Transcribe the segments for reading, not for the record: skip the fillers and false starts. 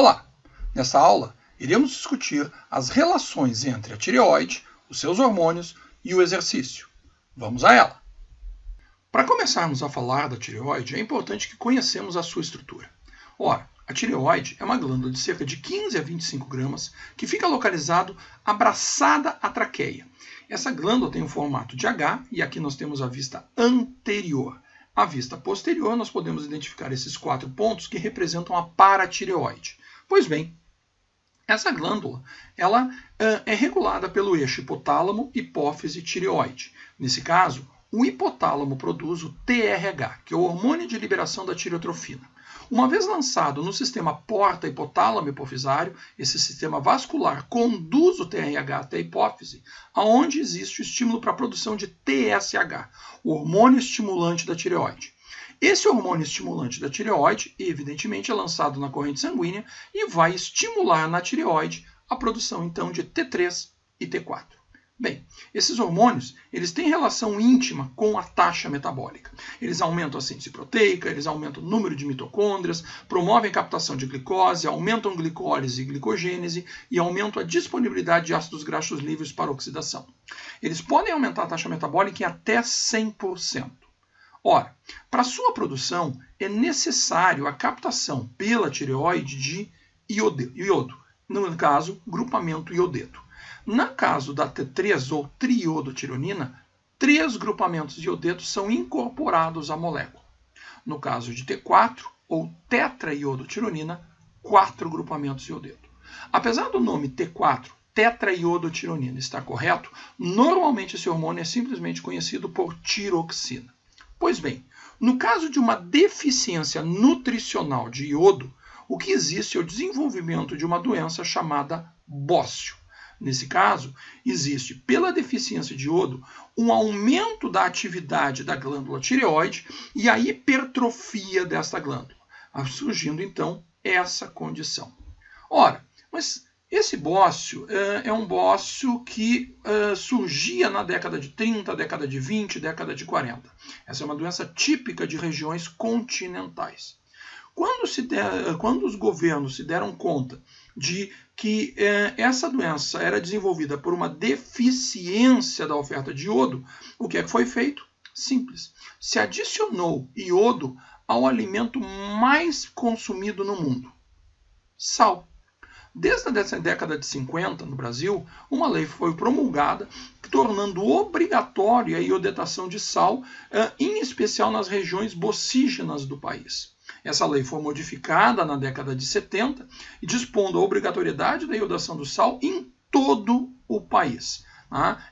Olá! Nessa aula, iremos discutir as relações entre a tireoide, os seus hormônios e o exercício. Vamos a ela! Para começarmos a falar da tireoide, é importante que conheçamos a sua estrutura. Ora, a tireoide é uma glândula de cerca de 15 a 25 gramas que fica localizado abraçada à traqueia. Essa glândula tem o formato de H e aqui nós temos a vista anterior. À vista posterior, nós podemos identificar esses 4 pontos que representam a paratireoide. Pois bem, essa glândula ela é regulada pelo eixo hipotálamo, hipófise, tireoide. Nesse caso, o hipotálamo produz o TRH, que é o hormônio de liberação da tireotrofina. Uma vez lançado no sistema porta hipotálamo hipofisário, esse sistema vascular conduz o TRH até a hipófise, onde existe o estímulo para a produção de TSH, o hormônio estimulante da tireoide. Esse hormônio estimulante da tireoide, evidentemente, é lançado na corrente sanguínea e vai estimular na tireoide a produção, então, de T3 e T4. Bem, esses hormônios eles têm relação íntima com a taxa metabólica. Eles aumentam a síntese proteica, eles aumentam o número de mitocôndrias, promovem a captação de glicose, aumentam glicólise e glicogênese e aumentam a disponibilidade de ácidos graxos livres para oxidação. Eles podem aumentar a taxa metabólica em até 100%. Ora, para sua produção é necessário a captação pela tireoide de iodo, no caso, grupamento iodeto. No caso da T3 ou triodotironina, 3 grupamentos de iodeto são incorporados à molécula. No caso de T4 ou tetraiodotironina, 4 grupamentos de iodeto. Apesar do nome T4, tetraiodotironina, estar correto, normalmente esse hormônio é simplesmente conhecido por tiroxina. Pois bem, no caso de uma deficiência nutricional de iodo, o que existe é o desenvolvimento de uma doença chamada bócio. Nesse caso, existe, pela deficiência de iodo, um aumento da atividade da glândula tireoide e a hipertrofia desta glândula, surgindo então essa condição. Ora, mas esse bócio é um bócio que surgia na década de 30, década de 20, década de 40. Essa é uma doença típica de regiões continentais. Quando os governos se deram conta de que essa doença era desenvolvida por uma deficiência da oferta de iodo, o que é que foi feito? Simples. Se adicionou iodo ao alimento mais consumido no mundo: sal. Desde a década de 50, no Brasil, uma lei foi promulgada tornando obrigatória a iodetação de sal, em especial nas regiões bocígenas do país. Essa lei foi modificada na década de 70 e dispondo a obrigatoriedade da iodação do sal em todo o país.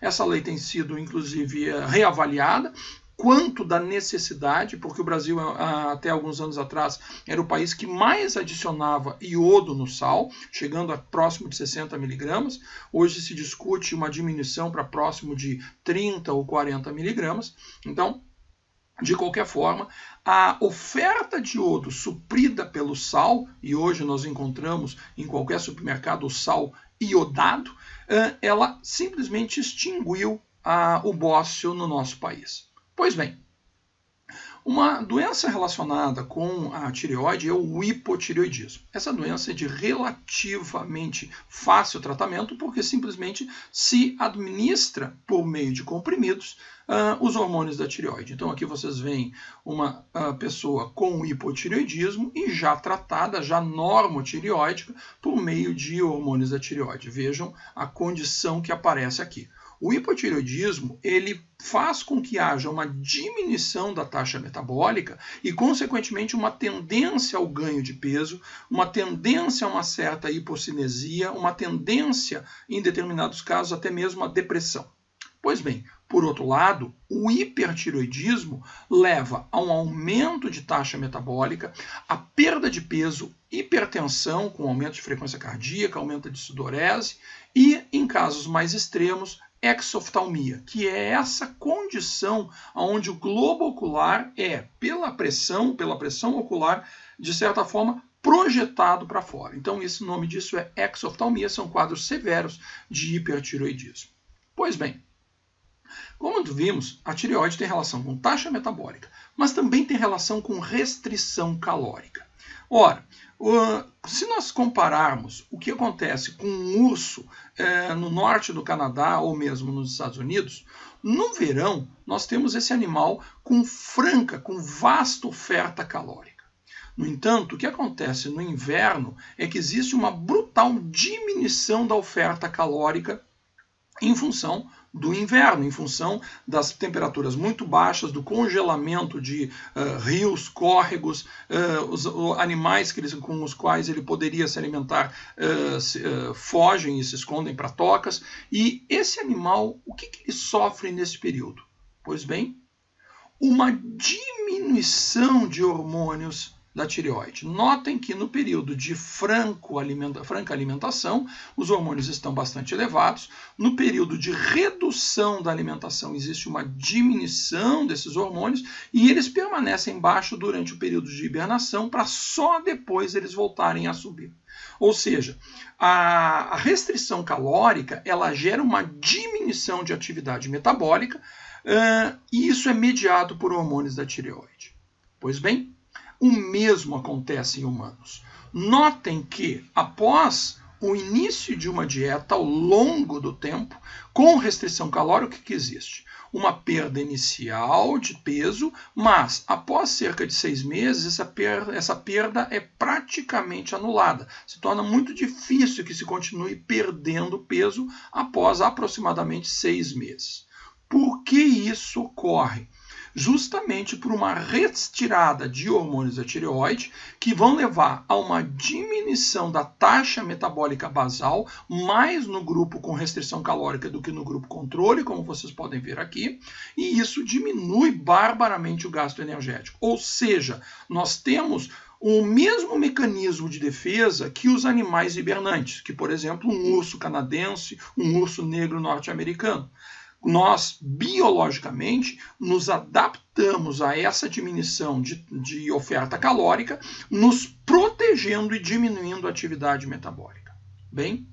Essa lei tem sido, inclusive, reavaliada quanto da necessidade, porque o Brasil, até alguns anos atrás, era o país que mais adicionava iodo no sal, chegando a próximo de 60 miligramas. Hoje se discute uma diminuição para próximo de 30 ou 40 miligramas. Então, de qualquer forma, a oferta de iodo suprida pelo sal, e hoje nós encontramos em qualquer supermercado o sal iodado, ela simplesmente extinguiu o bócio no nosso país. Pois bem, uma doença relacionada com a tireoide é o hipotireoidismo. Essa doença é de relativamente fácil tratamento porque simplesmente se administra por meio de comprimidos os hormônios da tireoide. Então aqui vocês veem uma pessoa com hipotireoidismo e já tratada, já normotireóidica, por meio de hormônios da tireoide. Vejam a condição que aparece aqui. O hipotireoidismo ele faz com que haja uma diminuição da taxa metabólica e, consequentemente, uma tendência ao ganho de peso, uma tendência a uma certa hipocinesia, uma tendência, em determinados casos, até mesmo a depressão. Pois bem, por outro lado, o hipertireoidismo leva a um aumento de taxa metabólica, a perda de peso, hipertensão com aumento de frequência cardíaca, aumento de sudorese e, em casos mais extremos, exoftalmia, que é essa condição onde o globo ocular é, pela pressão ocular, de certa forma, projetado para fora. Então, esse nome disso é exoftalmia, são quadros severos de hipertireoidismo. Pois bem, como vimos, a tireoide tem relação com taxa metabólica, mas também tem relação com restrição calórica. Ora, se nós compararmos o que acontece com um urso no norte do Canadá ou mesmo nos Estados Unidos, no verão nós temos esse animal com vasta oferta calórica. No entanto, o que acontece no inverno é que existe uma brutal diminuição da oferta calórica em função do inverno, em função das temperaturas muito baixas, do congelamento de rios, córregos, os animais com os quais ele poderia se alimentar fogem e se escondem para tocas. E esse animal, o que ele sofre nesse período? Pois bem, uma diminuição de hormônios da tireoide. Notem que no período de franca alimentação, os hormônios estão bastante elevados. No período de redução da alimentação, existe uma diminuição desses hormônios e eles permanecem baixos durante o período de hibernação para só depois eles voltarem a subir. Ou seja, a restrição calórica ela gera uma diminuição de atividade metabólica e isso é mediado por hormônios da tireoide. Pois bem, o mesmo acontece em humanos. Notem que, após o início de uma dieta ao longo do tempo, com restrição calórica, o que existe? Uma perda inicial de peso, mas após cerca de 6 meses, essa perda é praticamente anulada. Se torna muito difícil que se continue perdendo peso após aproximadamente 6 meses. Por que isso ocorre? Justamente por uma retirada de hormônios da tireoide que vão levar a uma diminuição da taxa metabólica basal, mais no grupo com restrição calórica do que no grupo controle, como vocês podem ver aqui, e isso diminui barbaramente o gasto energético. Ou seja, nós temos o mesmo mecanismo de defesa que os animais hibernantes, que, por exemplo, um urso canadense, um urso negro norte-americano. Nós, biologicamente, nos adaptamos a essa diminuição de oferta calórica, nos protegendo e diminuindo a atividade metabólica. Bem,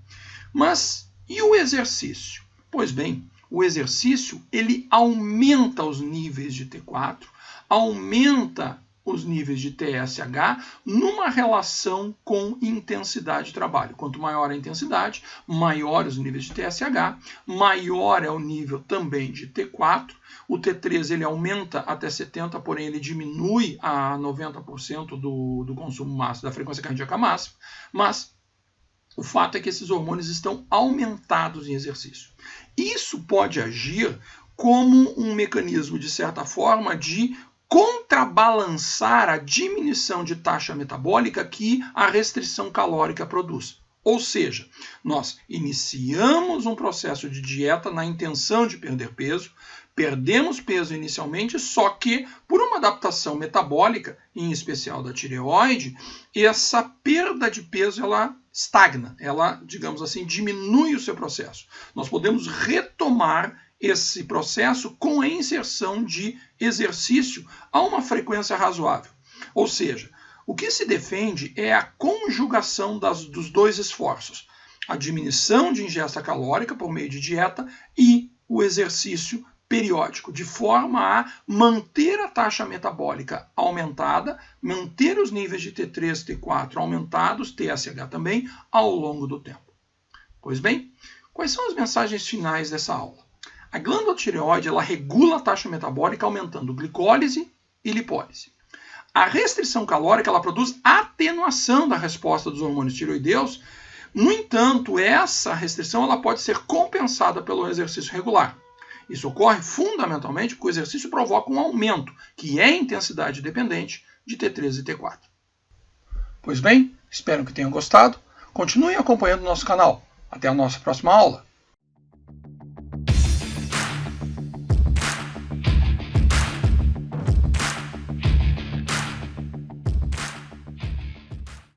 mas e o exercício? Pois bem, o exercício ele aumenta os níveis de T4, aumenta os níveis de TSH numa relação com intensidade de trabalho. Quanto maior a intensidade, maior os níveis de TSH, maior é o nível também de T4. O T3 ele aumenta até 70, porém ele diminui a 90% do consumo máximo, da frequência cardíaca máxima, mas o fato é que esses hormônios estão aumentados em exercício. Isso pode agir como um mecanismo, de certa forma, de contrabalançar a diminuição de taxa metabólica que a restrição calórica produz. Ou seja, nós iniciamos um processo de dieta na intenção de perder peso, perdemos peso inicialmente, só que por uma adaptação metabólica, em especial da tireoide, essa perda de peso ela estagna, ela, digamos assim, diminui o seu processo. Nós podemos retomar esse processo com a inserção de exercício a uma frequência razoável. Ou seja, o que se defende é a conjugação dos dois esforços, a diminuição de ingesta calórica por meio de dieta e o exercício periódico, de forma a manter a taxa metabólica aumentada, manter os níveis de T3 e T4 aumentados, TSH também, ao longo do tempo. Pois bem, quais são as mensagens finais dessa aula? A glândula tireoide ela regula a taxa metabólica aumentando glicólise e lipólise. A restrição calórica ela produz atenuação da resposta dos hormônios tireoideus. No entanto, essa restrição ela pode ser compensada pelo exercício regular. Isso ocorre fundamentalmente porque o exercício provoca um aumento, que é intensidade dependente, de T3 e T4. Pois bem, espero que tenham gostado. Continuem acompanhando o nosso canal. Até a nossa próxima aula.